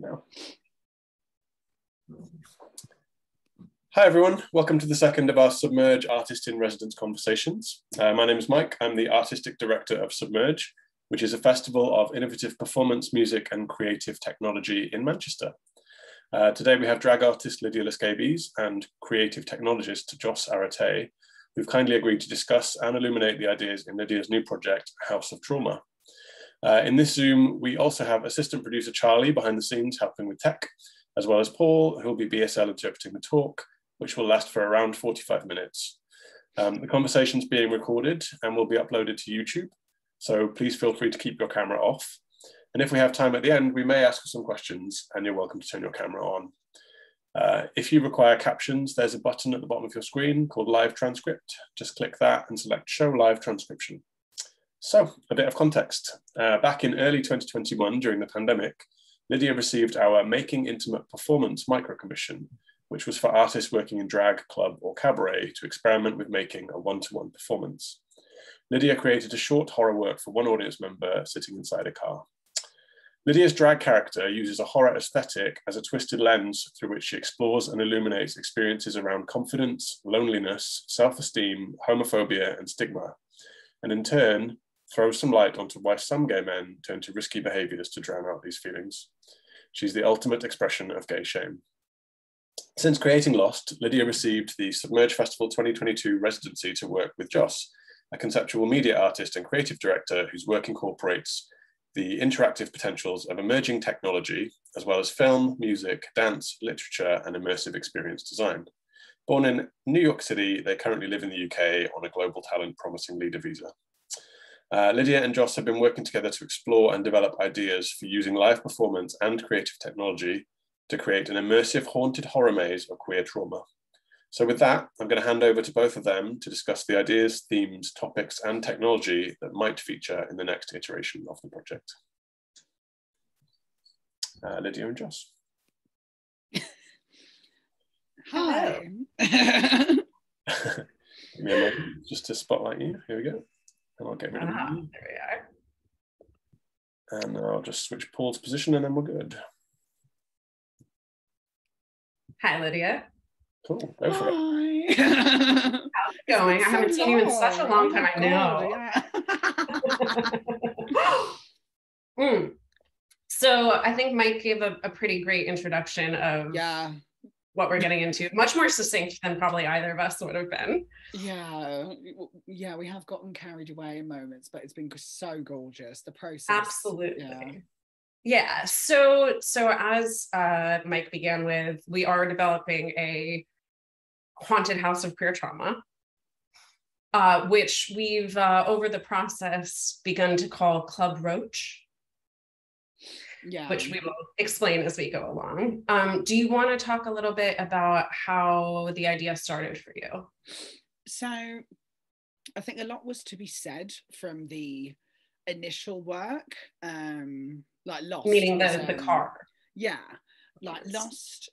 now. Hi everyone, welcome to the second of our Submerge Artist in Residence conversations. My name is Mike, I'm the Artistic Director of Submerge, which is a festival of innovative performance, music and creative technology in Manchester. Today we have drag artist Lydia L'Scabies and creative technologist Joss Areté, who've kindly agreed to discuss and illuminate the ideas in Lydia's new project, House of Trauma. In this Zoom, we also have assistant producer Charlie behind the scenes helping with tech, as well as Paul, who will be BSL interpreting the talk, which will last for around 45 minutes. The conversation's being recorded and will be uploaded to YouTube, so please feel free to keep your camera off. And if we have time at the end, we may ask for some questions and you're welcome to turn your camera on. If you require captions, there's a button at the bottom of your screen called Live Transcript. Just click that and select Show Live Transcription. So, a bit of context. Back in early 2021, during the pandemic, Lydia received our Making Intimate Performance micro-commission, which was for artists working in drag, club, or cabaret to experiment with making a one-to-one performance. Lydia created a short horror work for one audience member sitting inside a car. Lydia's drag character uses a horror aesthetic as a twisted lens through which she explores and illuminates experiences around confidence, loneliness, self-esteem, homophobia, and stigma, and in turn, throws some light onto why some gay men turn to risky behaviours to drown out these feelings. She's the ultimate expression of gay shame. Since creating Lost, Lydia received the Submerge Festival 2022 residency to work with Joss, a conceptual media artist and creative director whose work incorporates the interactive potentials of emerging technology, as well as film, music, dance, literature, and immersive experience design. Born in New York City, they currently live in the UK on a global talent promising leader visa. Lydia and Joss have been working together to explore and develop ideas for using live performance and creative technology to create an immersive haunted horror maze of queer trauma. So with that, I'm going to hand over to both of them to discuss the ideas, themes, topics, and technology that might feature in the next iteration of the project. Lydia and Joss. Hi. Give me a moment just to spotlight you. Here we go. And I'll get rid of you. There we are. And I'll just switch Paul's position and then we're good. Hi, Lydia. Cool, go for it. How's it going? I haven't seen you in such a long time. I know. So I think Mike gave a pretty great introduction of what we're getting into. Much more succinct than probably either of us would have been. Yeah, we have gotten carried away in moments, but it's been so gorgeous. The process. Absolutely. Yeah. So as Mike began with, we are developing a haunted house of queer trauma, which we've over the process begun to call Club Roach. Which we will explain as we go along. Do you want to talk a little bit about how the idea started for you? So I think a lot was to be said from the initial work, like Lost. Meaning the car. Yeah, like Lost.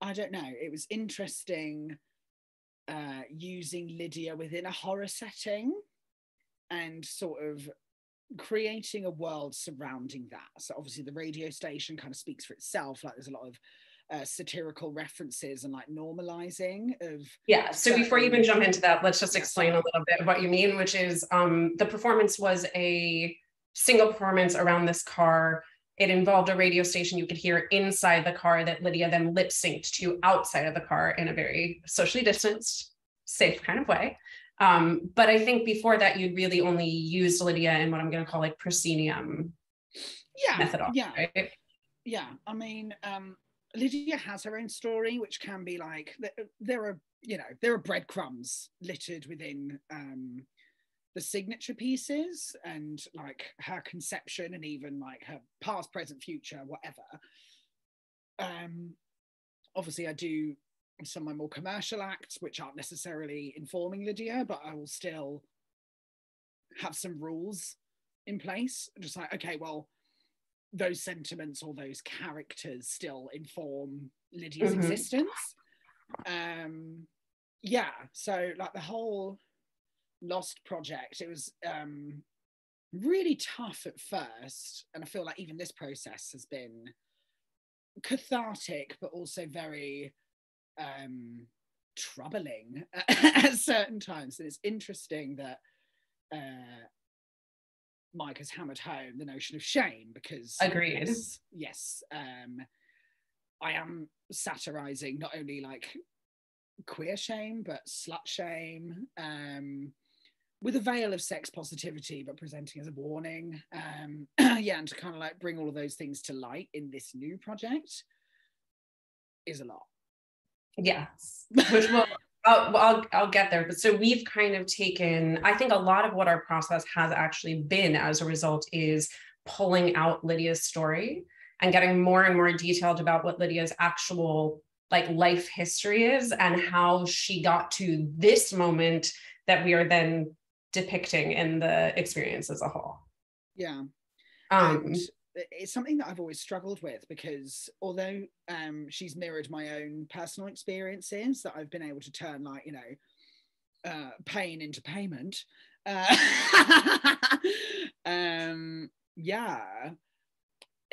I don't know, it was interesting using Lydia within a horror setting and sort of creating a world surrounding that. So obviously the radio station kind of speaks for itself, like there's a lot of satirical references and like normalizing of so before you even jump into that, let's just explain a little bit of what you mean, which is the performance was a single performance around this car. It involved a radio station you could hear inside the car that Lydia then lip synced to outside of the car in a very socially distanced, safe kind of way. But I think before that, you'd really only used Lydia in what I'm going to call like proscenium methodology. Right? Yeah. I mean, Lydia has her own story, which can be like, there are breadcrumbs littered within the signature pieces and like her conception and even like her past, present, future, whatever. Obviously I do some of my more commercial acts, which aren't necessarily informing Lydia, but I will still have some rules in place. Just like, okay, well, those sentiments or those characters still inform Lydia's existence. So like the whole Lost project, it was really tough at first, and I feel like even this process has been cathartic, but also very troubling at certain times. And it's interesting that Mike has hammered home the notion of shame, because agreed. Yes, I am satirizing not only like queer shame, but slut shame, with a veil of sex positivity, but presenting as a warning. Yeah, and to kind of like bring all of those things to light in this new project is a lot. Yes, which I'll get there. But so we've kind of taken, I think a lot of what our process has actually been as a result is pulling out Lydia's story and getting more and more detailed about what Lydia's actual like life history is and how she got to this moment that we are then depicting in the experience as a whole. Yeah. And it's something that I've always struggled with, because although she's mirrored my own personal experiences that I've been able to turn, like, you know, pain into payment, yeah,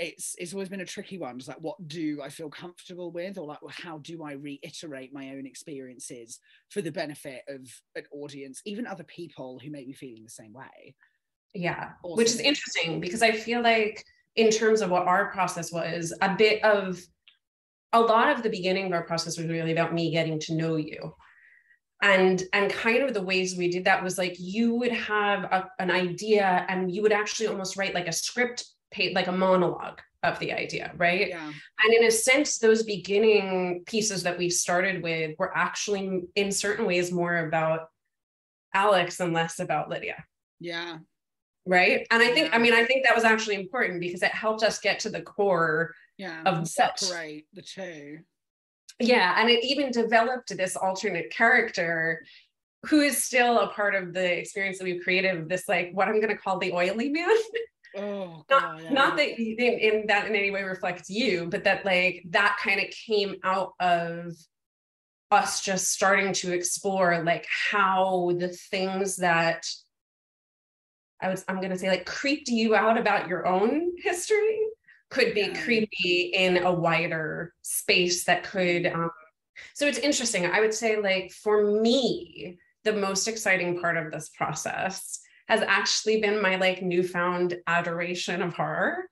it's always been a tricky one. It's like, what do I feel comfortable with, or like, well, how do I reiterate my own experiences for the benefit of an audience, even other people who may be feeling the same way? Yeah, also, which is interesting, because I feel like in terms of what our process was, a lot of the beginning of our process was really about me getting to know you. And kind of the ways we did that was like, you would have an idea and you would actually almost write like a script page, like a monologue of the idea, right? Yeah. And in a sense, those beginning pieces that we started with were actually in certain ways more about Alex and less about Lydia. Yeah. Right. And I think, I think that was actually important, because it helped us get to the core of separate the two. Yeah. And it even developed this alternate character who is still a part of the experience that we've created, this, like, what I'm going to call the oily man. Oh, God, not that in any way reflects you, but that, like, that kind of came out of us just starting to explore, like, how the things that I'm going to say, like, creeped you out about your own history could be creepy in a wider space that could, so it's interesting. I would say, like, for me, the most exciting part of this process has actually been my, like, newfound adoration of horror.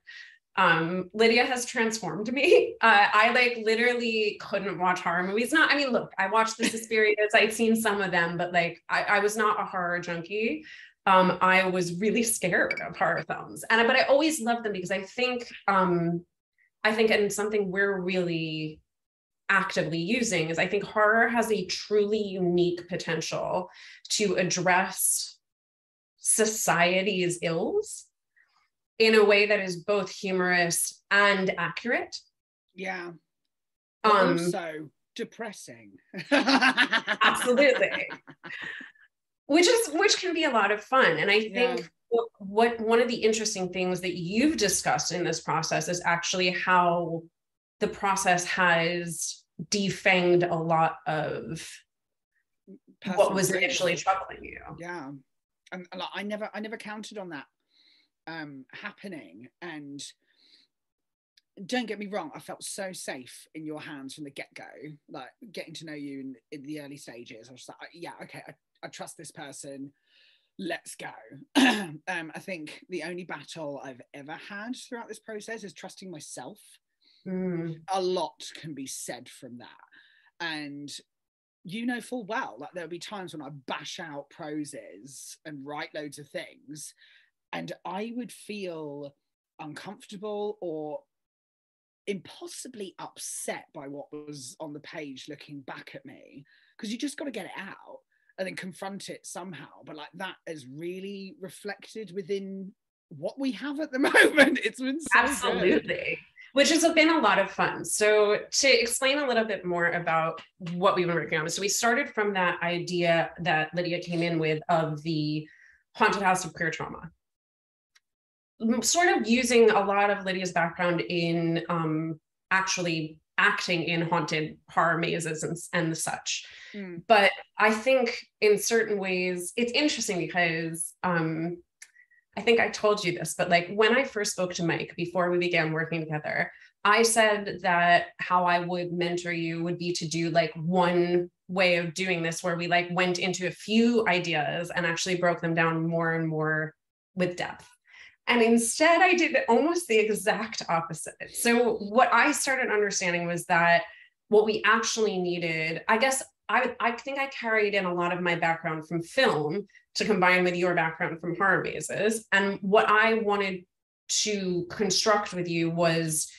Lydia has transformed me. I, like, literally couldn't watch horror movies. I mean, look, I watched the Suspirias, I'd seen some of them, but, like, I was not a horror junkie. I was really scared of horror films, but I always loved them, because I think, and something we're really actively using is, I think horror has a truly unique potential to address society's ills in a way that is both humorous and accurate. Yeah. Also depressing. Absolutely. Which can be a lot of fun. And I think what one of the interesting things that you've discussed in this process is actually how the process has defanged a lot of what was initially troubling you. Yeah. And I never counted on that happening. And don't get me wrong, I felt so safe in your hands from the get-go, like getting to know you in the early stages. I was like, yeah, okay, I trust this person, let's go. I think the only battle I've ever had throughout this process is trusting myself. A lot can be said from that. And you know full well, like, there'll be times when I bash out proses and write loads of things, and I would feel uncomfortable or impossibly upset by what was on the page looking back at me, because you just got to get it out and then confront it somehow. But, like, that is really reflected within what we have at the moment. It's been so absolutely good. Which has been a lot of fun. So to explain a little bit more about what we've been working on. So we started from that idea that Lydia came in with of the haunted house of queer trauma, sort of using a lot of Lydia's background in actually acting in haunted horror mazes and such. But I think in certain ways, it's interesting because I think I told you this, but, like, when I first spoke to Mike before we began working together, I said that how I would mentor you would be to do like one way of doing this where we like went into a few ideas and actually broke them down more and more with depth. And instead I did almost the exact opposite. So what I started understanding was that what we actually needed, I guess I think I carried in a lot of my background from film to combine with your background from horror mazes. And what I wanted to construct with you was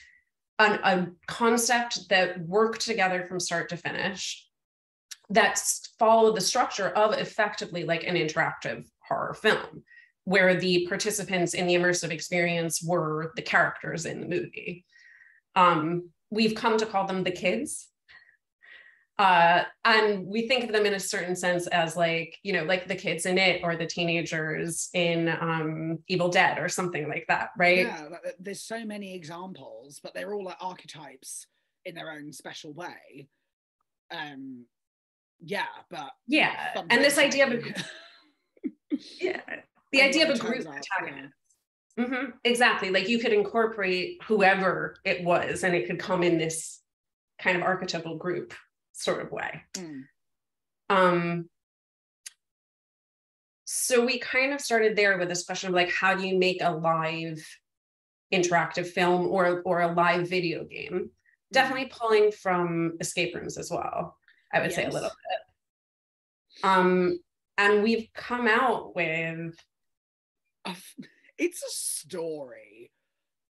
a concept that worked together from start to finish, that followed the structure of effectively like an interactive horror film, where the participants in the immersive experience were the characters in the movie. We've come to call them the kids. And we think of them in a certain sense as like, you know, like the kids in It or the teenagers in Evil Dead or something like that, right? Yeah, there's so many examples, but they're all like archetypes in their own special way. Yeah, but yeah, and this idea of yeah, the idea of a group protagonist. Yeah. Mm-hmm, exactly, like you could incorporate whoever it was, and it could come in this kind of archetypal group sort of way. So we kind of started there with this question of like, how do you make a live interactive film or a live video game? Definitely pulling from escape rooms as well, I would say a little bit. And we've come out with it's a story,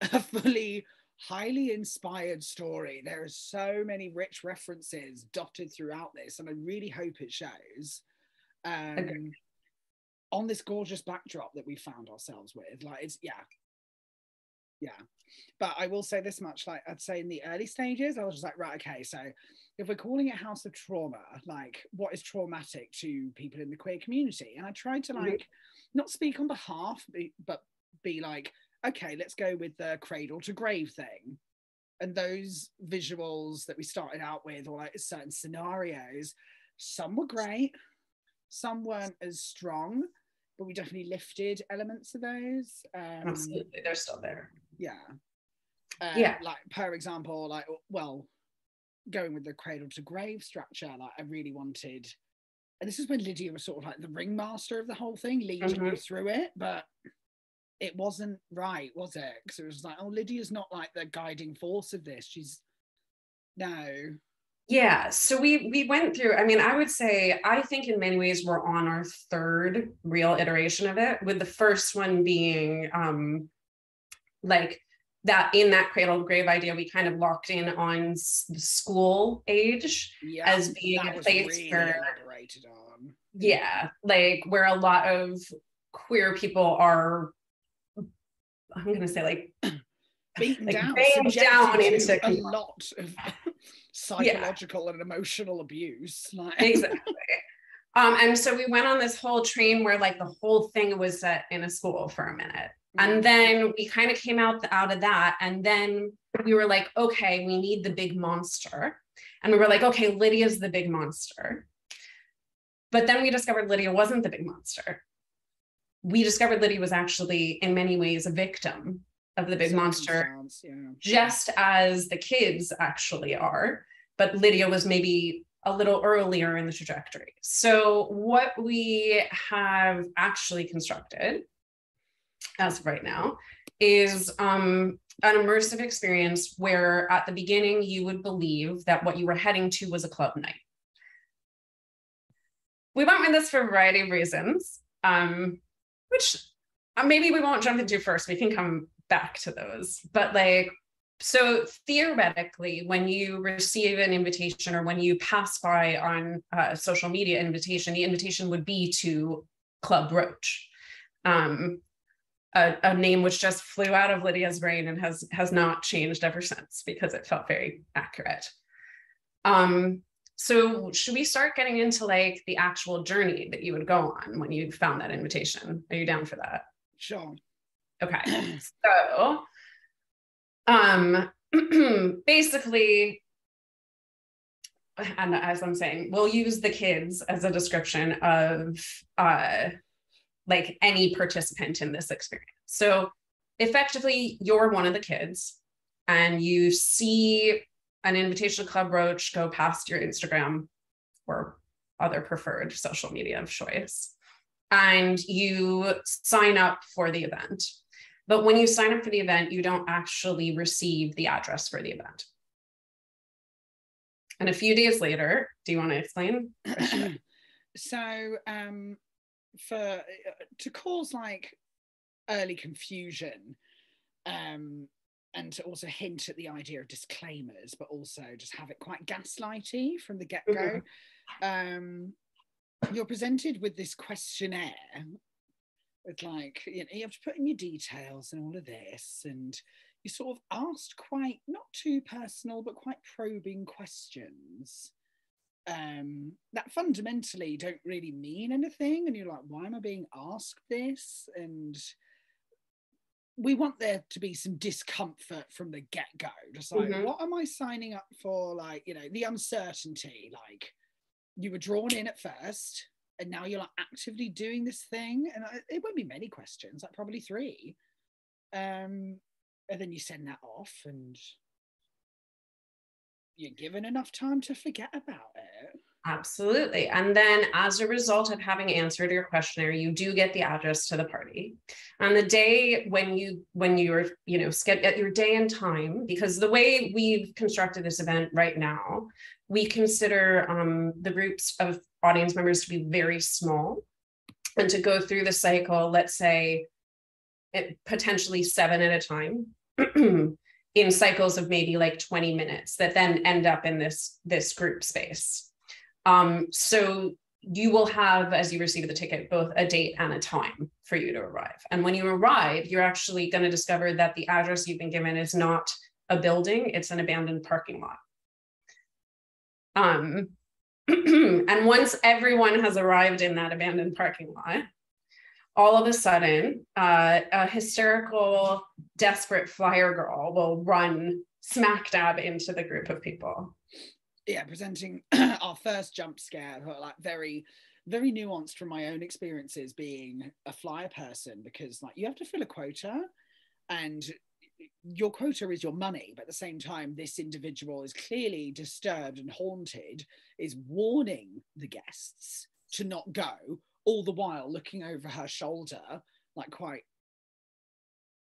a fully highly inspired story. There are so many rich references dotted throughout this, and I really hope it shows on this gorgeous backdrop that we found ourselves with. Like, it's but I will say this much, like I'd say in the early stages I was just like, right, okay, so if we're calling it House of Trauma, like what is traumatic to people in the queer community? And I tried to like not speak on behalf, but be like, okay, let's go with the cradle to grave thing. And those visuals that we started out with, or like certain scenarios, some were great, some weren't as strong, but we definitely lifted elements of those. Absolutely, they're still there. Yeah. Like, per example, like, well, going with the cradle to grave structure, like I really wanted, and this is when Lydia was sort of like the ringmaster of the whole thing, leading you through it, but it wasn't right, was it? Because it was like, oh, Lydia's not like the guiding force of this. She's no. Yeah, so we went through, I mean, I would say, I think in many ways we're on our third real iteration of it, with the first one being like that in that cradle to grave idea, we kind of locked in on the school age as being a place really where elaborated on. Yeah, like where a lot of queer people are, I'm going to say like beaten like down, into a lot of psychological and emotional abuse. Like. Exactly. And so we went on this whole train where like the whole thing was set in a school for a minute. And then we kind of came out of that. And then we were like, okay, we need the big monster. And we were like, okay, Lydia's the big monster. But then we discovered Lydia wasn't the big monster. We discovered Lydia was actually in many ways a victim of the big monster, just as the kids actually are. But Lydia was maybe a little earlier in the trajectory. So what we have actually constructed as of right now is an immersive experience where at the beginning you would believe that what you were heading to was a club night. We went with this for a variety of reasons, which maybe we won't jump into first. We can come back to those. But like, so theoretically, when you receive an invitation or when you pass by on a social media invitation, the invitation would be to Club Roach. A name which just flew out of Lydia's brain and has not changed ever since because it felt very accurate. So should we start getting into like the actual journey that you would go on when you found that invitation? Are you down for that? Sure. Okay. So basically, and as I'm saying, we'll use the kids as a description of like any participant in this experience. So effectively, you're one of the kids. and you see an invitational club brooch go past your Instagram or other preferred social media of choice, and you sign up for the event. But when you sign up for the event, you don't actually receive the address for the event. And a few days later, do you want to explain? So to cause like early confusion, and to also hint at the idea of disclaimers, but also just have it quite gaslighty from the get-go, you're presented with this questionnaire. It's like, you have to put in your details and all of this, and you're sort of asked quite, not too personal, but quite probing questions that fundamentally don't really mean anything. And you're like, why am I being asked this? And we want there to be some discomfort from the get-go. Just like, what am I signing up for? Like, the uncertainty, like you were drawn in at first, and now you're like actively doing this thing, and it won't be many questions, like probably 3. And then you send that off, and you're given enough time to forget about it. Absolutely. And then as a result of having answered your questionnaire, you do get the address to the party. On the day when you're, at your day and time, because the way we've constructed this event right now, we consider the groups of audience members to be very small, and to go through the cycle, let's say potentially 7 at a time, in cycles of maybe like 20 minutes that then end up in this group space. So you will have, as you receive the ticket, both a date and a time for you to arrive. And when you arrive, you're actually going to discover that the address you've been given is not a building, it's an abandoned parking lot. And once everyone has arrived in that abandoned parking lot, all of a sudden, a hysterical, desperate flyer girl will run smack dab into the group of people. Yeah, presenting our first jump scare, like very, very nuanced from my own experiences being a flyer person, because like you have to fill a quota, and your quota is your money, but at the same time, this individual is clearly disturbed and haunted, is warning the guests to not go, all the while looking over her shoulder, like quite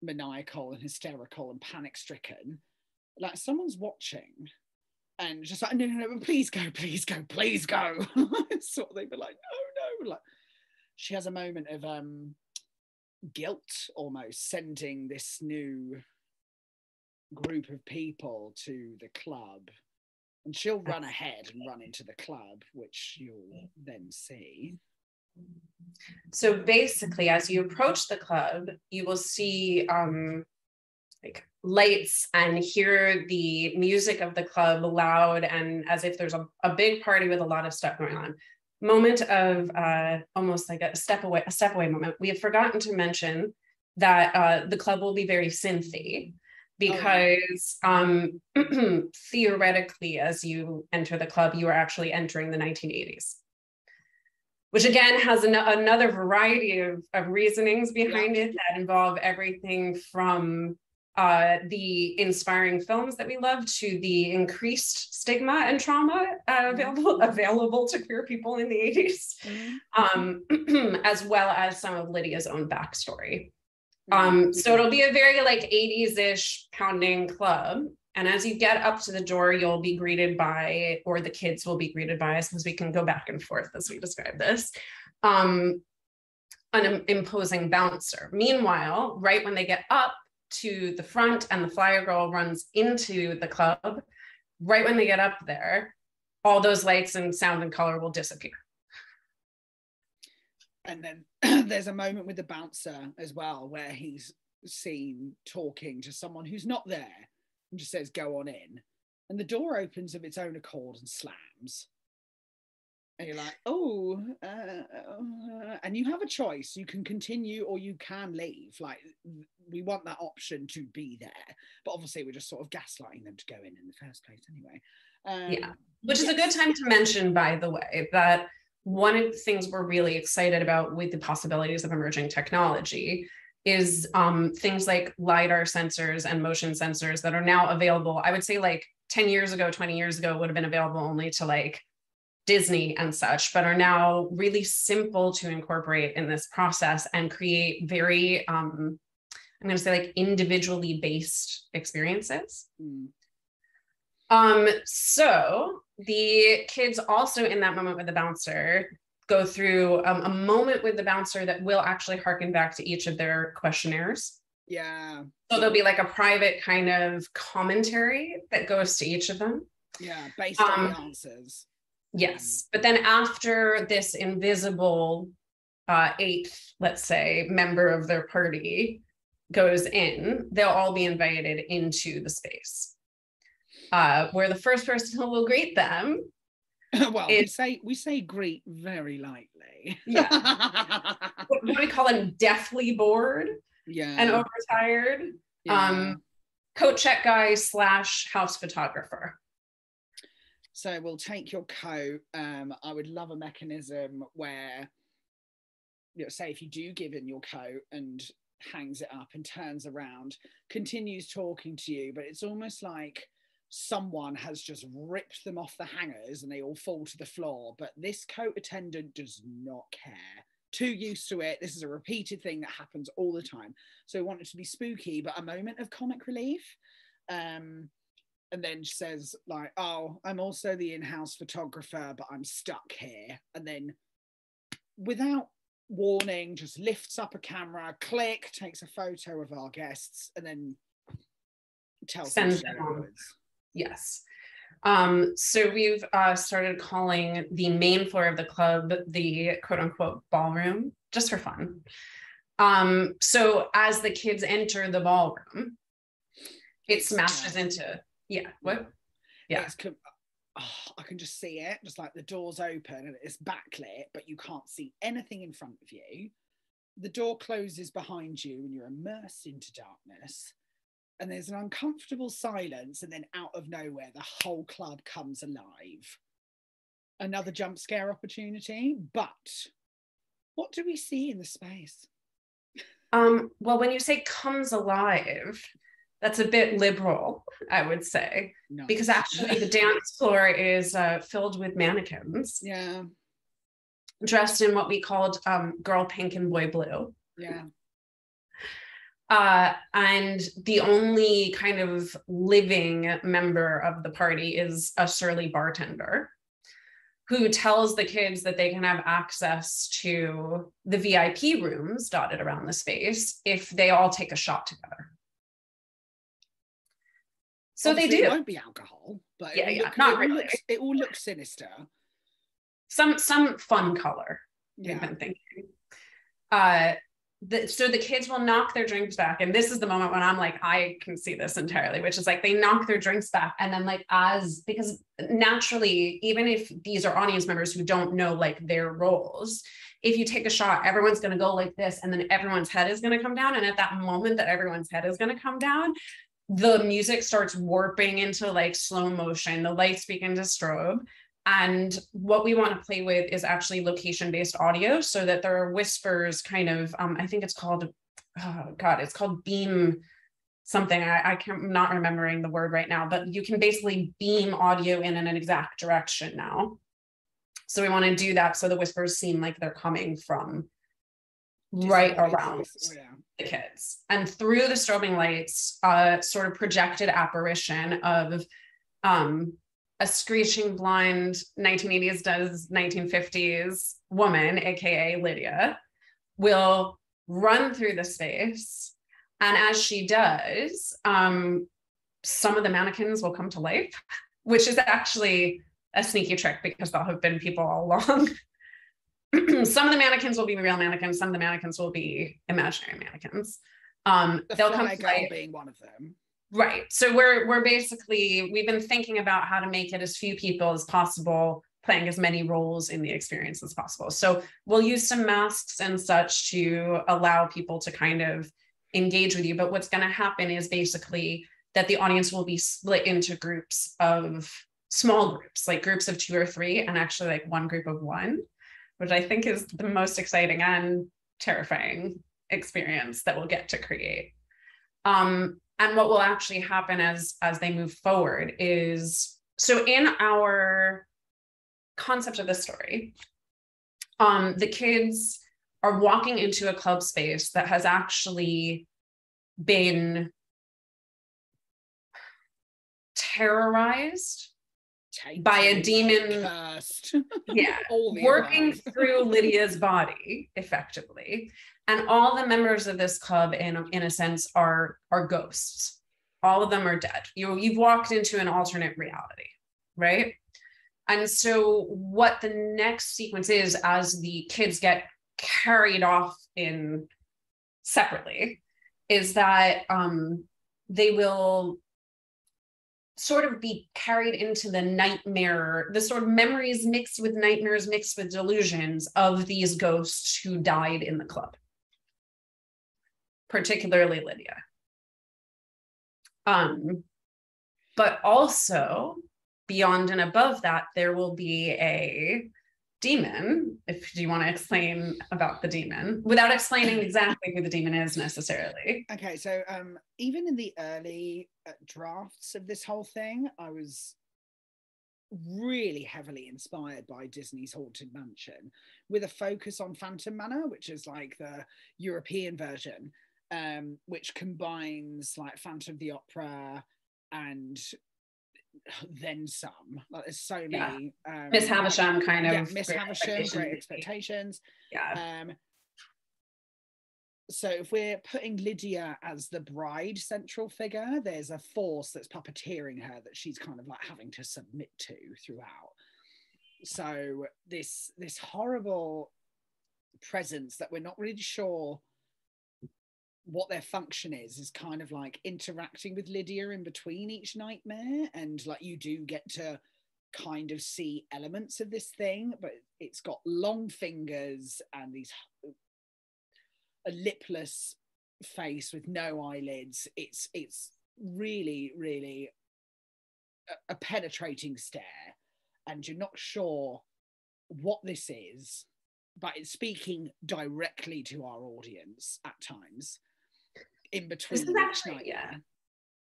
maniacal and hysterical and panic-stricken, like someone's watching, and just like, no, please go, please go, please go. Sort of, they'd be like, no. Like, she has a moment of guilt almost, sending this new group of people to the club, and she'll run ahead and run into the club, which you'll then see. So basically, as you approach the club, you will see like lights and hear the music of the club loud, and as if there's a big party with a lot of stuff going on. Moment of almost like a step away moment. We have forgotten to mention that the club will be very synthy, because theoretically, as you enter the club, you are actually entering the 1980s. Which again has another variety of reasonings behind it that involve everything from the inspiring films that we love to the increased stigma and trauma available to queer people in the 80s, as well as some of Lydia's own backstory. So it'll be a very like 80s-ish pounding club. And as you get up to the door, you'll be greeted by, or the kids will be greeted by, since we can go back and forth as we describe this, an imposing bouncer. Meanwhile, right when they get up to the front and the flyer girl runs into the club, right when they get up there, all those lights and sound and color will disappear. And then there's a moment with the bouncer as well, where he's seen talking to someone who's not there, and just says, go on in. And the door opens of its own accord and slams. And you're like, and you have a choice. You can continue or you can leave. Like, we want that option to be there. But obviously we're just sort of gaslighting them to go in the first place anyway. Yeah, which is a good time to mention, by the way, that one of the things we're really excited about with the possibilities of emerging technology is things like LiDAR sensors and motion sensors that are now available. I would say like 10 years ago, 20 years ago, would have been available only to like Disney and such, but are now really simple to incorporate in this process and create very, I'm going to say like individually based experiences. So the kids also in that moment with the bouncer go through a moment with the bouncer that will actually harken back to each of their questionnaires. Yeah. So there'll be like a private kind of commentary that goes to each of them. Yeah, based on the answers. Yes. But then after this invisible eighth, let's say, member of their party goes in, they'll all be invited into the space. Where the first person who will greet them. Well, we say greet very lightly. Yeah. What we call them deathly bored. Yeah. And overtired. Yeah. Coat check guy / house photographer. So we'll take your coat. I would love a mechanism where, say if you do give in your coat and hangs it up and turns around, continues talking to you, but it's almost like someone has just ripped them off the hangers and they all fall to the floor. But this coat attendant does not care. Too used to it. This is a repeated thing that happens all the time. So I want it to be spooky, but a moment of comic relief. And then she says like, oh, I'm also the in-house photographer, but I'm stuck here. And then without warning, just lifts up a camera, click, takes a photo of our guests, and then tells them to go onwards. Yes. So we've started calling the main floor of the club the quote unquote ballroom, just for fun. So as the kids enter the ballroom, it smashes into, what? Yeah. I can just see it, just like the doors open and it's backlit, but you can't see anything in front of you. The door closes behind you and you're immersed into darkness. And there's an uncomfortable silence, and then out of nowhere, the whole club comes alive. Another jump scare opportunity, but what do we see in the space? Well, when you say comes alive, that's a bit liberal, I would say, nice. Because actually the dance floor is filled with mannequins. Yeah. Dressed in what we called girl pink and boy blue. Yeah. And the only kind of living member of the party is a surly bartender who tells the kids that they can have access to the VIP rooms dotted around the space if they all take a shot together. So obviously, they do. It won't be alcohol, but it all looks sinister. Some fun color. We've been thinking. So the kids will knock their drinks back, and this is the moment when I'm like, I can see this entirely, which is like they knock their drinks back, and then like because naturally, even if these are audience members who don't know like their roles, if you take a shot, everyone's going to go like this, and then everyone's head is going to come down, and at that moment that everyone's head is going to come down, the music starts warping into like slow motion, the lights begin to strobe. And what we want to play with is actually location-based audio, so that there are whispers kind of, I think it's called, it's called beam something. I'm not remembering the word right now, but you can basically beam audio in an exact direction now. So we want to do that so the whispers seem like they're coming from right around the kids. And through the strobing lights, sort of projected apparition of a screeching blind 1980s does 1950s woman, aka Lydia, will run through the space, and as she does, some of the mannequins will come to life, which is actually a sneaky trick because there'll have been people all along. Some of the mannequins will be real mannequins, some of the mannequins will be imaginary mannequins. They'll come to life, being one of them. Right. So we're basically, we've been thinking about how to make it as few people as possible, playing as many roles in the experience as possible. So we'll use some masks and such to allow people to kind of engage with you. But what's going to happen is basically that the audience will be split into groups of small groups, like groups of 2 or 3, and actually like one group of 1, which I think is the most exciting and terrifying experience that we'll get to create. And what will actually happen as they move forward is, so in our concept of the story, the kids are walking into a club space that has actually been terrorized by a demon, yeah, working through Lydia's body effectively. And all the members of this club, in a sense, are ghosts. All of them are dead. You've walked into an alternate reality, right? And so what the next sequence is, as the kids get carried off in separately, is that they will sort of be carried into the nightmare, the sort of memories mixed with nightmares, mixed with delusions of these ghosts who died in the club, particularly Lydia. But also, beyond and above that, there will be a demon. Do you want to explain about the demon without explaining exactly who the demon is necessarily? Okay, so even in the early drafts of this whole thing, I was really heavily inspired by Disney's Haunted Mansion, with a focus on Phantom Manor, which is like the European version, which combines like Phantom of the Opera and then some. Like there's so many. Miss Havisham kind of. Miss Havisham, Great Expectations. Yeah. So if we're putting Lydia as the bride central figure, there's a force that's puppeteering her that she's kind of like having to submit to throughout. So this horrible presence that we're not really sure what their function is kind of like interacting with Lydia in between each nightmare, and like you do get to kind of see elements of this thing, but it's got long fingers and a lipless face with no eyelids. It's really, really a penetrating stare, and you're not sure what this is, but it's speaking directly to our audience at times in between each nightmare. Yeah.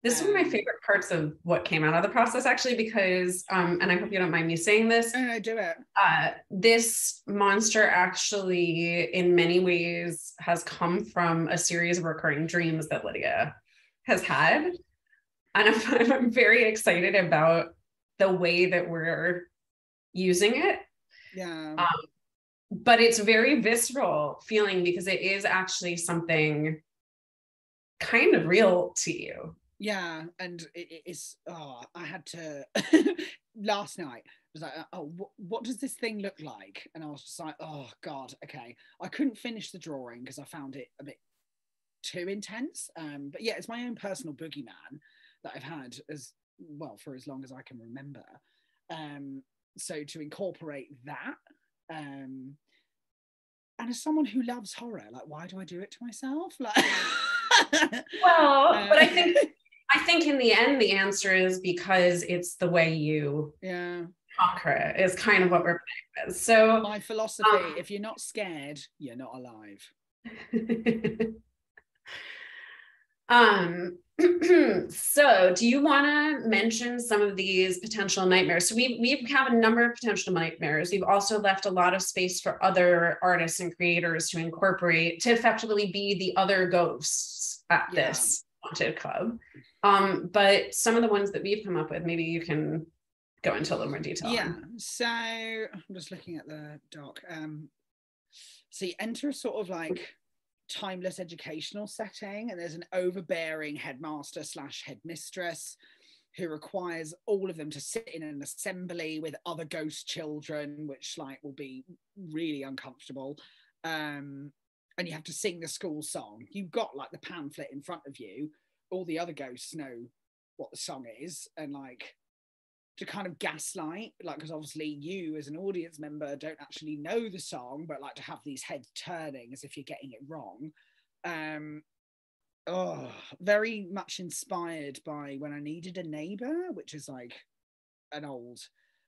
This is one of my favorite parts of what came out of the process, actually, because, and I hope you don't mind me saying this. No, do it. This monster actually, in many ways, has come from a series of recurring dreams that Lydia has had. And I'm very excited about the way that we're using it. Yeah. But it's very visceral feeling, because it is actually something kind of real to you. Yeah, and it's, I had to, last night, I was like, what does this thing look like? And I was just like, oh God, okay. I couldn't finish the drawing because I found it a bit too intense. But yeah, it's my own personal boogeyman that I've had as well for as long as I can remember. So to incorporate that, and as someone who loves horror, like, why do I do it to myself? Like, well, but I think in the end, the answer is because it's the way you conquer it, is kind of what we're playing with. So my philosophy, if you're not scared, you're not alive. So do you want to mention some of these potential nightmares? So we have a number of potential nightmares. We've also left a lot of space for other artists and creators to incorporate, to effectively be the other ghosts at this haunted club. But some of the ones that we've come up with, maybe you can go into a little more detail. Yeah, so I'm just looking at the doc. So you enter a sort of like timeless educational setting, and there's an overbearing headmaster / headmistress who requires all of them to sit in an assembly with other ghost children, which like will be really uncomfortable. And you have to sing the school song. You've got like the pamphlet in front of you. All the other ghosts know what the song is, and like to kind of gaslight, like, because obviously you as an audience member don't actually know the song, but like to have these heads turning as if you're getting it wrong. Very much inspired by When I Needed a Neighbor, which is like an old,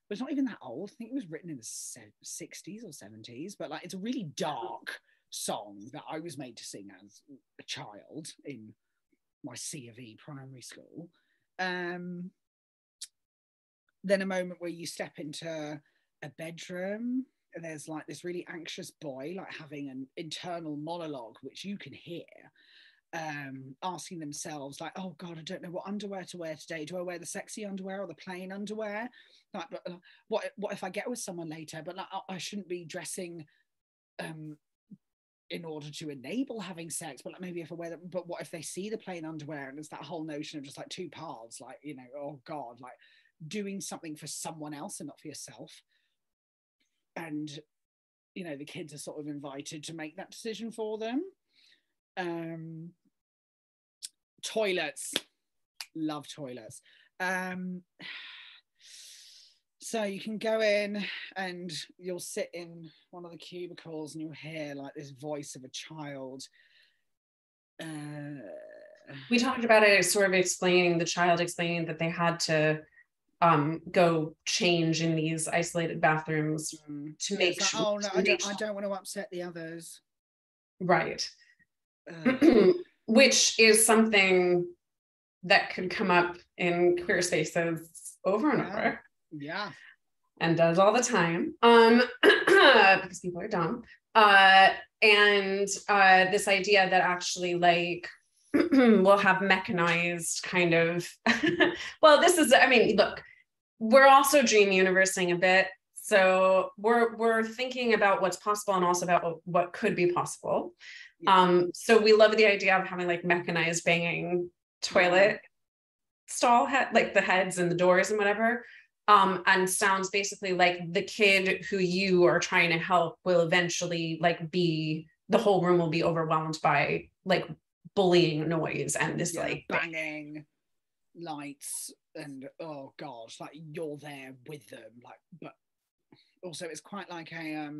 but it's not even that old. I think it was written in the 60s or 70s, but like it's a really dark song that I was made to sing as a child in my C of E primary school. Then a moment where you step into a bedroom and there's like this really anxious boy like having an internal monologue which you can hear, asking themselves like, oh God, I don't know what underwear to wear today. Do I wear the sexy underwear or the plain underwear? Like, but what if I get with someone later? But like, I shouldn't be dressing in order to enable having sex, but like maybe if I wear them, but what if they see the plain underwear? And it's that whole notion of just like two paths, like, you know, oh God, like doing something for someone else and not for yourself. And, you know, the kids are sort of invited to make that decision for them. Toilets, love toilets. So you can go in and you'll sit in one of the cubicles and you'll hear like this voice of a child. We talked about it sort of explaining, the child explaining that they had to go change in these isolated bathrooms to make like, sure. Oh no, I don't want to upset the others. Right. Which is something that could come up in queer spaces over and over. Yeah. And does all the time. Because people are dumb. And this idea that actually like we'll have mechanized kind of well, this is, I mean, look, we're also dream universing a bit. So we're thinking about what's possible and also about what could be possible. Yeah. So we love the idea of having like mechanized banging toilet stall head, like the heads and the doors and whatever. And sounds basically like the kid who you are trying to help will eventually like be, the whole room will be overwhelmed by like bullying noise and this like banging lights and oh gosh, like you're there with them, like, but also it's quite like a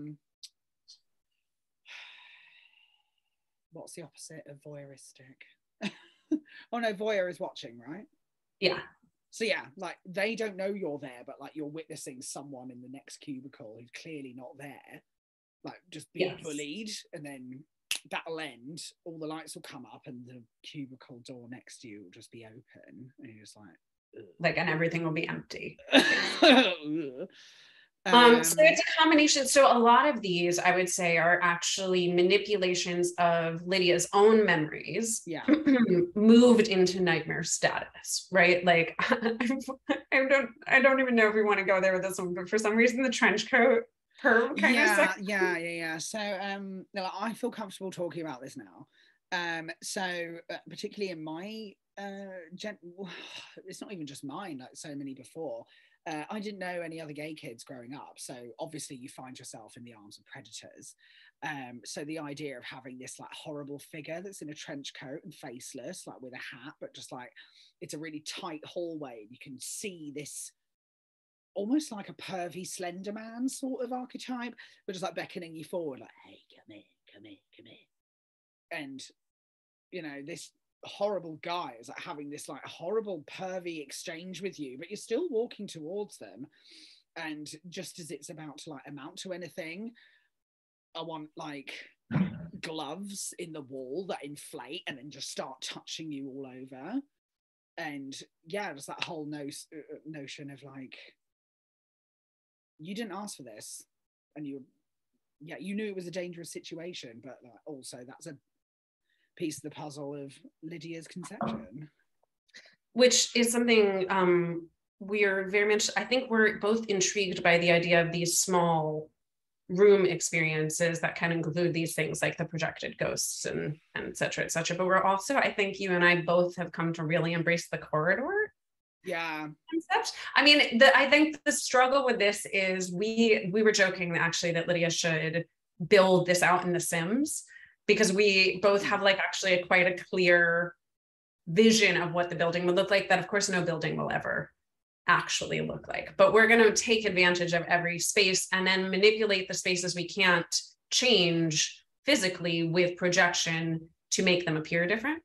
what's the opposite of voyeuristic? Oh no, voyeur is watching, right? Yeah. So yeah, like they don't know you're there, but like you're witnessing someone in the next cubicle who's clearly not there, like just being bullied, and then that'll end, all the lights will come up and the cubicle door next to you will just be open and you're just like and everything will be empty. So it's a combination. So a lot of these, I would say, are actually manipulations of Lydia's own memories, moved into nightmare status, right? Like, I don't even know if we want to go there with this one, but for some reason, the trench coat perv kind of stuff. Yeah. So, no, I feel comfortable talking about this now. So, particularly in my it's not even just mine, like so many before. I didn't know any other gay kids growing up, so obviously you find yourself in the arms of predators. So the idea of having this like horrible figure that's in a trench coat and faceless, like with a hat, but just like it's a really tight hallway and you can see this almost like a pervy Slender Man sort of archetype, but just like beckoning you forward, like, hey, come here. And, you know, this horrible guy is like having this like horrible pervy exchange with you, but you're still walking towards them, and just as it's about to like amount to anything, I want like gloves in the wall that inflate and then just start touching you all over. And yeah, just that whole notion of like, you didn't ask for this, and you knew it was a dangerous situation, but like, also that's a piece of the puzzle of Lydia's conception, which is something we're very much, I think we're both intrigued by the idea of these small room experiences that can include these things like the projected ghosts and et cetera, but we're also, I think you and I both have come to really embrace the corridor concept. I mean, I think the struggle with this is we were joking actually that Lydia should build this out in The Sims, because we both have like actually quite a clear vision of what the building would look like, that of course no building will ever actually look like, but we're going to take advantage of every space and then manipulate the spaces we can't change physically with projection to make them appear different.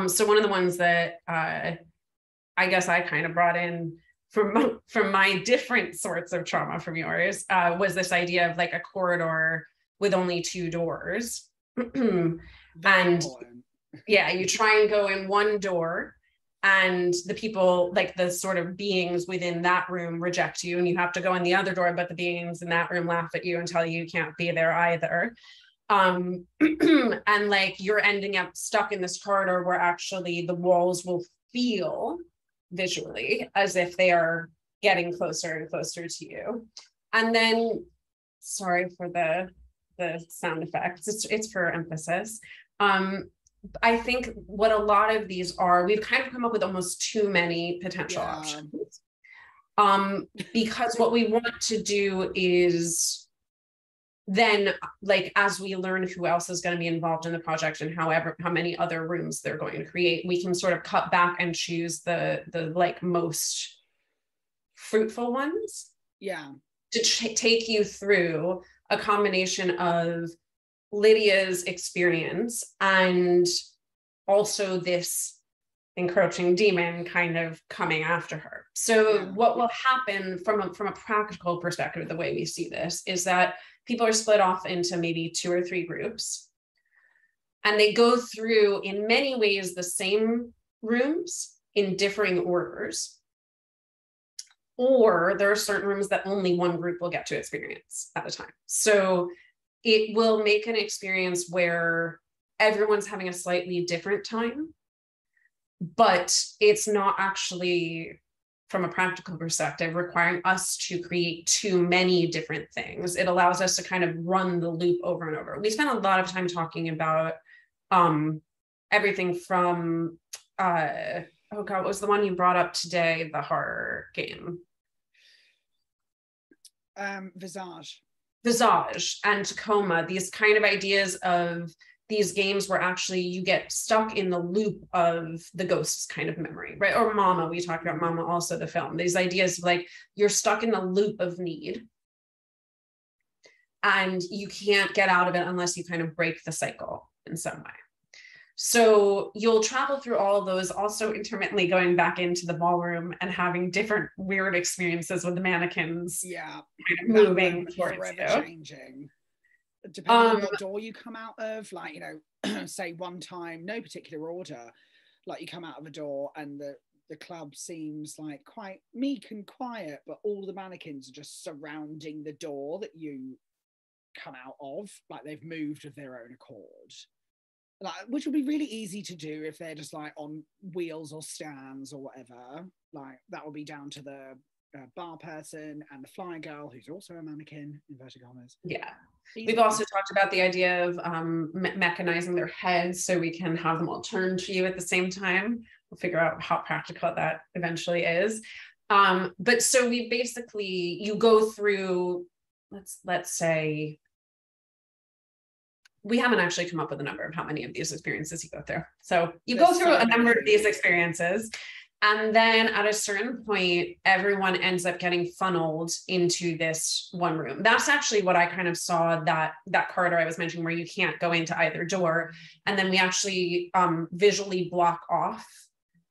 So one of the ones that I guess I kind of brought in from my different sorts of trauma from yours was this idea of like a corridor with only 2 doors. Very And important. yeah, you try and go in one door, and the people, like the sort of beings within that room, reject you, and you have to go in the other door, but the beings in that room laugh at you and tell you can't be there either. And like you're ending up stuck in this corridor where actually the walls will feel visually as if they are getting closer and closer to you. And then, sorry for the sound effects, it's for emphasis. I think what a lot of these are, we've kind of come up with almost too many potential options. Because what we want to do is then, like, as we learn who else is going to be involved in the project and how many other rooms they're going to create, we can sort of cut back and choose the like most fruitful ones. Yeah. To take you through a combination of Lydia's experience and also this encroaching demon kind of coming after her. So what will happen from a practical perspective, the way we see this, is that people are split off into maybe 2 or 3 groups, and they go through, in many ways, the same rooms in differing orders. Or there are certain rooms that only one group will get to experience at a time. So it will make an experience where everyone's having a slightly different time, but it's not actually, from a practical perspective, requiring us to create too many different things. It allows us to kind of run the loop over and over. We spent a lot of time talking about everything from, oh God, what was the one you brought up today, the horror game? Visage and Tacoma, these kind of ideas of these games where actually you get stuck in the loop of the ghost's kind of memory, right? Or Mama, we talked about Mama, also the film. These ideas of like, you're stuck in the loop of need and you can't get out of it unless you kind of break the cycle in some way. So you'll travel through all of those, also intermittently going back into the ballroom and having different weird experiences with the mannequins. Yeah, kind of moving towards forever you. Changing. Depending on what door you come out of, like, you know, say one time, no particular order, like you come out of a door and the club seems like quite meek and quiet, but all the mannequins are just surrounding the door that you come out of, like they've moved of their own accord. Like, which would be really easy to do if they're just like on wheels or stands or whatever. Like that would be down to the bar person and the fly girl, who's also a mannequin, inverted commas. Yeah. Easy. We've also talked about the idea of mechanizing their heads so we can have them all turn to you at the same time. We'll figure out how practical that eventually is. But so we basically, you go through, let's say, we haven't actually come up with a number of how many of these experiences you go through. So you go through a number of these experiences, and then at a certain point, everyone ends up getting funneled into this one room. That's actually what I kind of saw, that corridor I was mentioning where you can't go into either door. And then we actually visually block off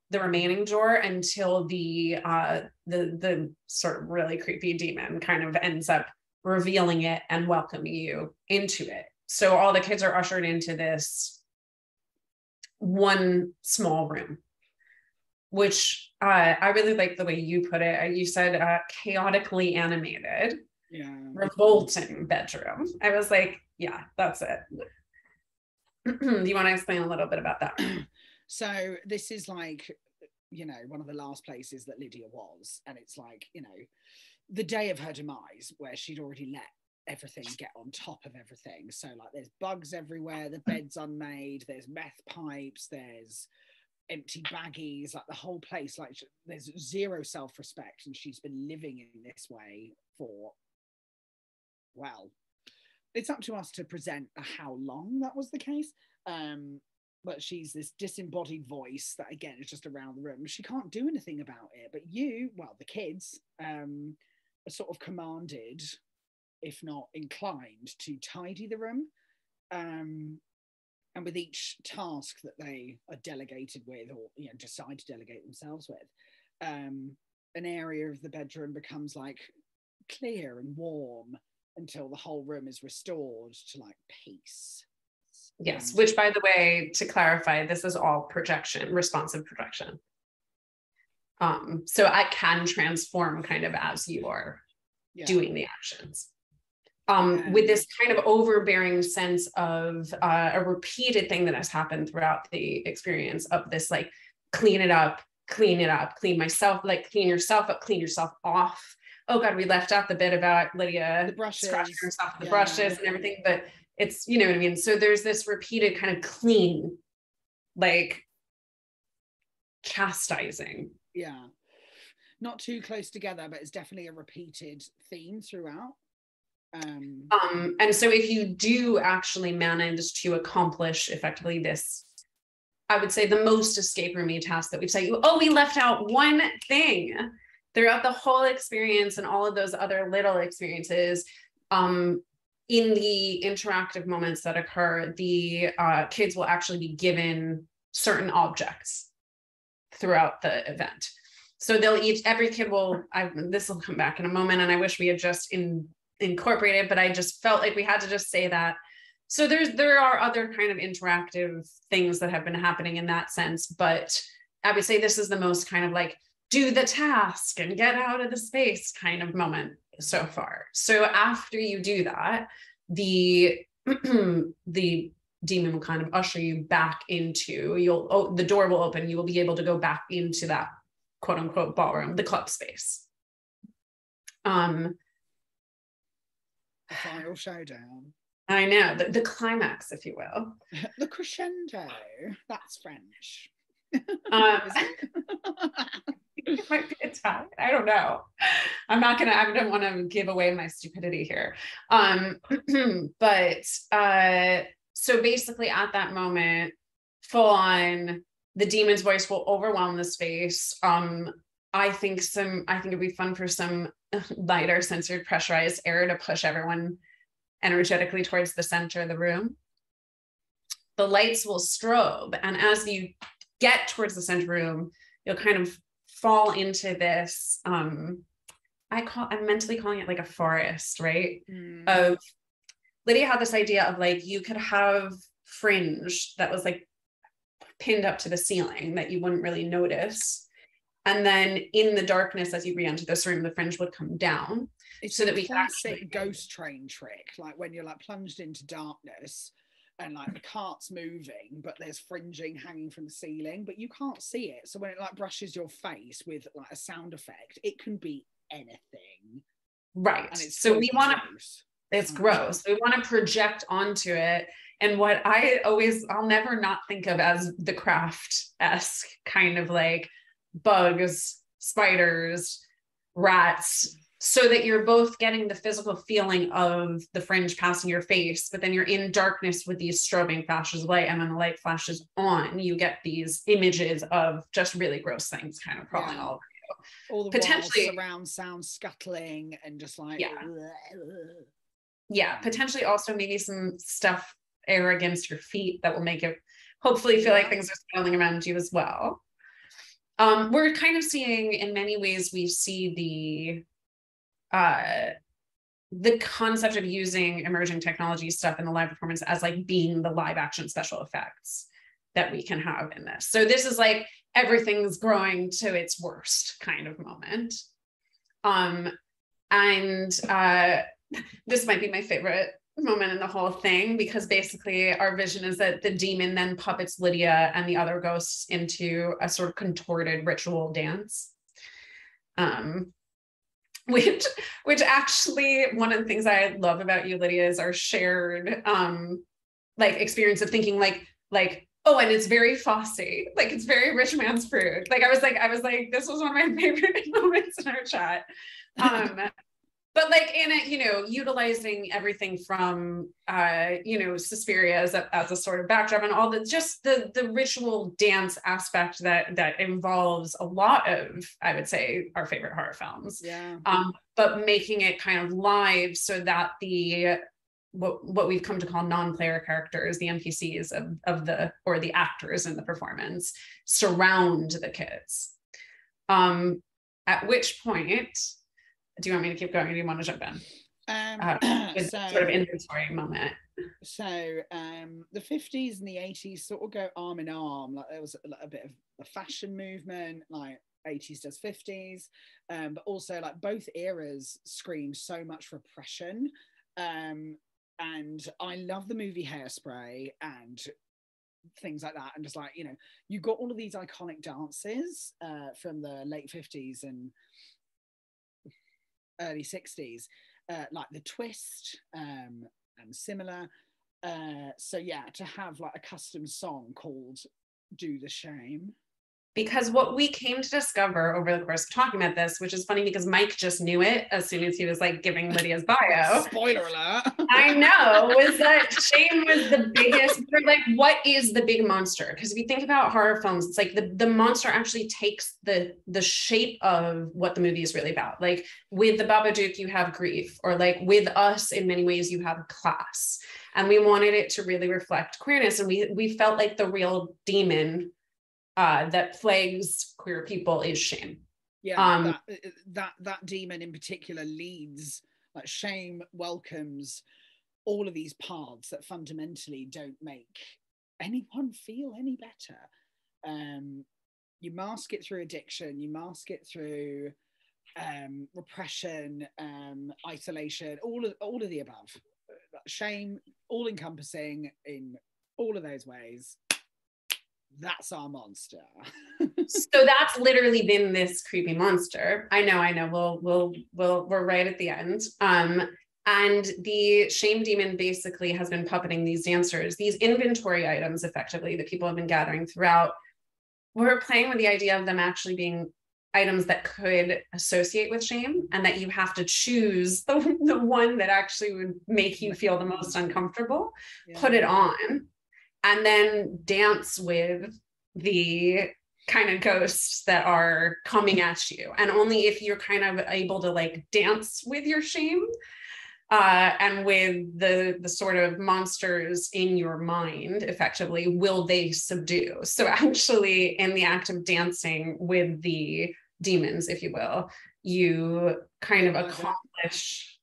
the remaining door until the sort of really creepy demon kind of ends up revealing it and welcoming you into it. So all the kids are ushered into this one small room, which I really like the way you put it. You said chaotically animated, revolting bedroom. I was like, yeah, that's it. Do you want to explain a little bit about that? So this is like, you know, one of the last places that Lydia was. And it's like, you know, the day of her demise where she'd already let everything get on top of everything. So like there's bugs everywhere, the bed's unmade, there's meth pipes, there's empty baggies, like the whole place, like there's zero self-respect, and she's been living in this way for, well, it's up to us to present how long that was the case. But she's this disembodied voice that again is just around the room. She can't do anything about it, but you, well, the kids are sort of commanded, if not inclined, to tidy the room. And with each task that they are delegated with, or you know, decide to delegate themselves with, an area of the bedroom becomes like clear and warm until the whole room is restored to like peace. Yes, which, by the way, to clarify, this is all projection, responsive projection. So I can transform kind of as you are doing the actions. With this kind of overbearing sense of a repeated thing that has happened throughout the experience of this, like, clean it up, clean myself, like clean yourself up, clean yourself off. Oh God, we left out the bit about Lydia scratching herself with the brushes and everything, but it's, you know what I mean? So there's this repeated kind of clean, like, chastising. Yeah. Not too close together, but it's definitely a repeated theme throughout. And so if you do actually manage to accomplish effectively this, I would say the most escape roomy task that we've said, we left out one thing throughout the whole experience and all of those other little experiences. In the interactive moments that occur, the kids will actually be given certain objects throughout the event. So every kid will, this will come back in a moment, and I wish we had just incorporated, but I just felt like we had to just say that. So there are other kind of interactive things that have been happening in that sense, but I would say this is the most kind of like, do the task and get out of the space kind of moment so far. So after you do that, the demon will kind of usher you back into, the door will open, you will be able to go back into that quote unquote ballroom, the club space. The final showdown. I know, the climax, if you will. The crescendo, that's French. It might be Italian. I don't know. I don't want to give away my stupidity here. But so basically at that moment, full on, the demon's voice will overwhelm the space. I think it'd be fun for some lighter censored pressurized air to push everyone energetically towards the center of the room. The lights will strobe, and as you get towards the center room, you'll kind of fall into this, I'm mentally calling it like a forest, right? Of Lydia had this idea of like, you could have fringe that was like pinned up to the ceiling that you wouldn't really notice. And then in the darkness, as you re-enter this room, the fringe would come down. It's so that we classic ghost train trick, like when you're like plunged into darkness and like the cart's moving, but there's fringing hanging from the ceiling, but you can't see it. So when it like brushes your face with like a sound effect, it can be anything. Right. And it's so we want to, it's gross. We want to project onto it. And what I'll never not think of as the Craft-esque kind of like bugs, spiders, rats, so that you're both getting the physical feeling of the fringe passing your face, but then you're in darkness with these strobing flashes of light, and when the light flashes on, you get these images of just really gross things kind of crawling all over you. All the potentially surround sound scuttling and just like potentially also maybe some stuff air against your feet that will make it hopefully feel like things are swirling around you as well. We're kind of seeing, in many ways, we see the concept of using emerging technology stuff in the live performance as like being the live action special effects that we can have in this. So this is like everything's growing to its worst kind of moment. This might be my favorite moment in the whole thing, because basically our vision is that the demon then puppets Lydia and the other ghosts into a sort of contorted ritual dance. Which actually, one of the things I love about you, Lydia, is our shared like experience of thinking like, oh, and it's very Fosse, like it's very rich man's fruit. Like I was like, this was one of my favorite moments in our chat. But like in it, utilizing everything from, Suspiria as a sort of backdrop, and all the ritual dance aspect that involves a lot of, I would say, our favorite horror films. Yeah. But making it kind of live so that what we've come to call non-player characters, the NPCs of the actors in the performance, surround the kids. At which point, do you want me to keep going, or do you want to jump in? with sort of inventory moment. So the 50s and the 80s sort of go arm in arm. Like there was a bit of a fashion movement, like 80s does 50s, but also like both eras scream so much repression. And I love the movie Hairspray and things like that. And just like, you know, you got all of these iconic dances from the late 50s and early 60s, like the twist and similar. So yeah, to have like a custom song called Do the Shame. Because what we came to discover over the course of talking about this, which is funny because Mike just knew it as soon as he was like giving Lydia's bio. Spoiler alert. I know, was that shame was the biggest, like, what is the big monster? Because if you think about horror films, it's like the monster actually takes the shape of what the movie is really about. Like with the Babadook, you have grief, or like with Us, in many ways, you have class. And we wanted it to really reflect queerness. And we felt like the real demon that plagues queer people is shame. Yeah, that demon in particular leads, like shame welcomes all of these paths that fundamentally don't make anyone feel any better. You mask it through addiction, you mask it through repression, isolation, all of the above. Shame, all encompassing in all of those ways. That's our monster. So that's literally been this creepy monster. I know. We're right at the end. And the shame demon basically has been puppeting these dancers, these inventory items, effectively, that people have been gathering throughout. We're playing with the idea of them actually being items that could associate with shame, and that you have to choose the one that actually would make you feel the most uncomfortable, put it on, and then dance with the kind of ghosts that are coming at you. And only if you're kind of able to like dance with your shame and with the sort of monsters in your mind, effectively, will they subdue. So actually, in the act of dancing with the demons, if you will, you kind of accomplish,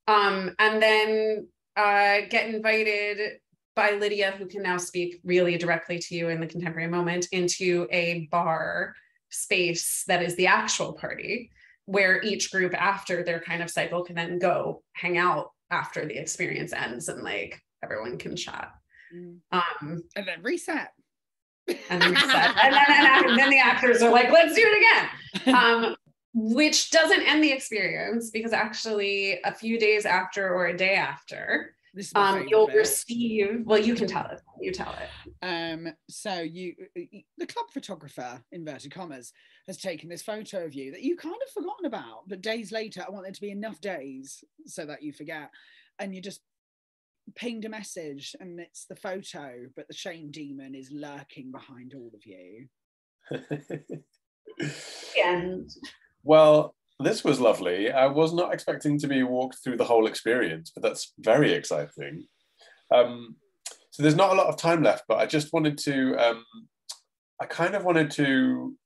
and then get invited by Lydia, who can now speak really directly to you in the contemporary moment, into a bar space that is the actual party, where each group after their kind of cycle can then go hang out after the experience ends, and like everyone can chat. And then reset. And then reset. and then the actors are like, let's do it again. Which doesn't end the experience, because actually a few days after or a day after, you'll receive, well, you can tell it. You tell it. So the club photographer, inverted commas, has taken this photo of you that you kind of forgotten about, but days later, I want there to be enough days so that you forget, and you just pinged a message, and it's the photo, but the shame demon is lurking behind all of you. And well, this was lovely. I was not expecting to be walked through the whole experience, but that's very exciting. So there's not a lot of time left, but I just wanted to, I kind of wanted to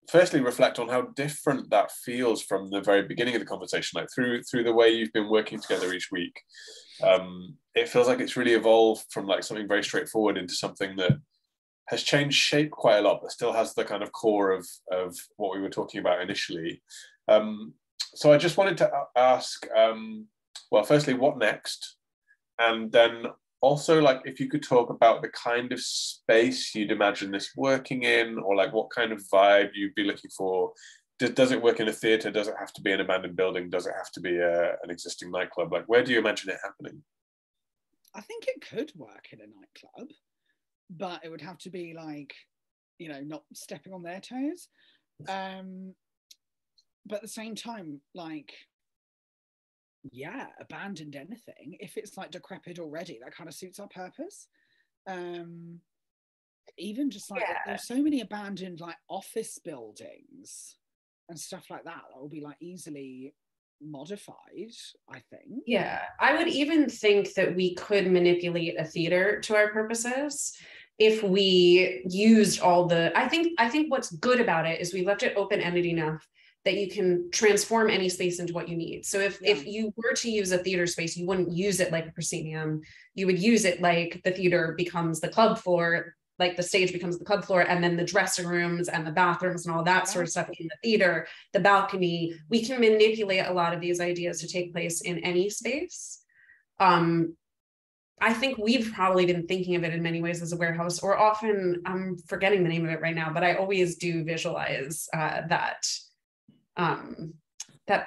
firstly reflect on how different that feels from the very beginning of the conversation, like through the way you've been working together each week. It feels like it's really evolved from like something very straightforward into something that has changed shape quite a lot, but still has the kind of core of what we were talking about initially. So I just wanted to ask, well, firstly, what next? And then also, like, if you could talk about the kind of space you'd imagine this working in, or like what kind of vibe you'd be looking for. Does it work in a theatre? Does it have to be an abandoned building? Does it have to be an existing nightclub? Like, where do you imagine it happening? I think it could work in a nightclub, but it would have to be like, you know, not stepping on their toes. But at the same time, like, yeah, abandoned anything. If it's like decrepit already, that kind of suits our purpose. Even just like, there's so many abandoned like office buildings and stuff like that will be like easily modified, I think. Yeah, I would even think that we could manipulate a theater to our purposes if we used all the, I think what's good about it is we left it open-ended enough that you can transform any space into what you need. So if you were to use a theater space, you wouldn't use it like a proscenium. You would use it like the theater becomes the club floor, like the stage becomes the club floor, and then the dressing rooms and the bathrooms and all that sort of stuff in the theater, the balcony. We can manipulate a lot of these ideas to take place in any space. I think we've probably been thinking of it in many ways as a warehouse, or often, I'm forgetting the name of it right now, but I always do visualize that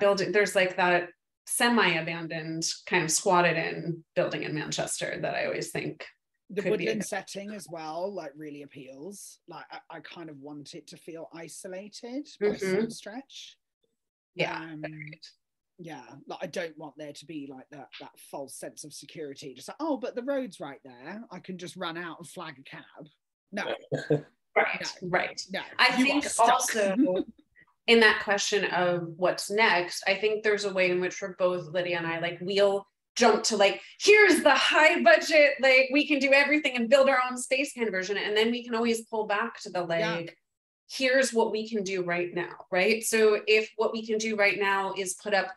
building. There's like that semi-abandoned kind of squatted in building in Manchester that I always think the woodland setting as well, like really appeals. Like I kind of want it to feel isolated by some stretch. Yeah. Yeah, like I don't want there to be like that false sense of security. Just like, oh, but the road's right there. I can just run out and flag a cab. No. Right. No. I think also in that question of what's next, I think there's a way in which for both Lydia and I, like we'll jump to like, here's the high budget, like we can do everything and build our own space kind of version. And then we can always pull back to the like, here's what we can do right now, right? So if what we can do right now is put up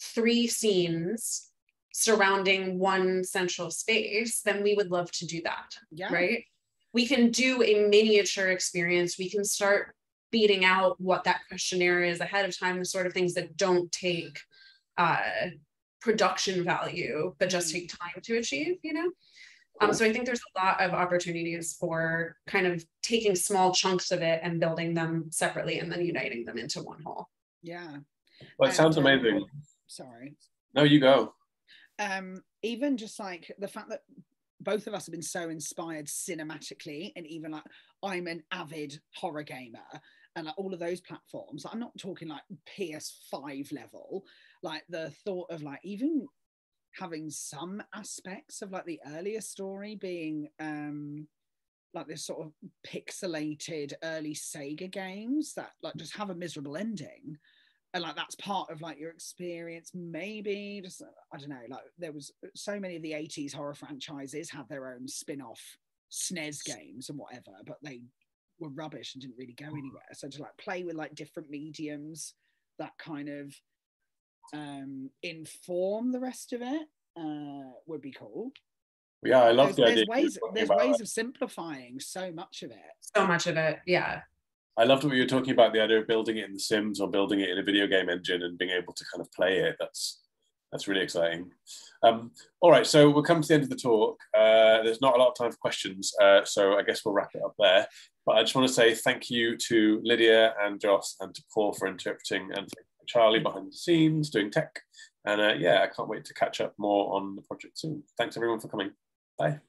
3 scenes surrounding one central space, then we would love to do that, right? We can do a miniature experience. We can start beating out what that questionnaire is ahead of time, the sort of things that don't take production value, but just take time to achieve, you know? So I think there's a lot of opportunities for kind of taking small chunks of it and building them separately and then uniting them into one whole. Yeah. Well, it sounds amazing. Sorry. No, you go. Even just like the fact that both of us have been so inspired cinematically, and even like I'm an avid horror gamer, and like all of those platforms, I'm not talking like PS5 level, like the thought of like even having some aspects of like the earlier story being like this sort of pixelated early Sega games that like just have a miserable ending, and like that's part of like your experience. Maybe just, I don't know, like there was so many of the 80s horror franchises had their own spin-off SNES games and whatever, but they were rubbish and didn't really go anywhere. So to like play with like different mediums that kind of inform the rest of it would be cool. Yeah, I love the idea. There's ways of simplifying so much of it. Yeah. I loved what you were talking about, the idea of building it in The Sims or building it in a video game engine and being able to kind of play it. That's really exciting. All right, so we'll come to the end of the talk. There's not a lot of time for questions, so I guess we'll wrap it up there. But I just want to say thank you to Lydia and Joss and to Paul for interpreting, and Charlie behind the scenes doing tech. And yeah, I can't wait to catch up more on the project soon. Thanks everyone for coming. Bye.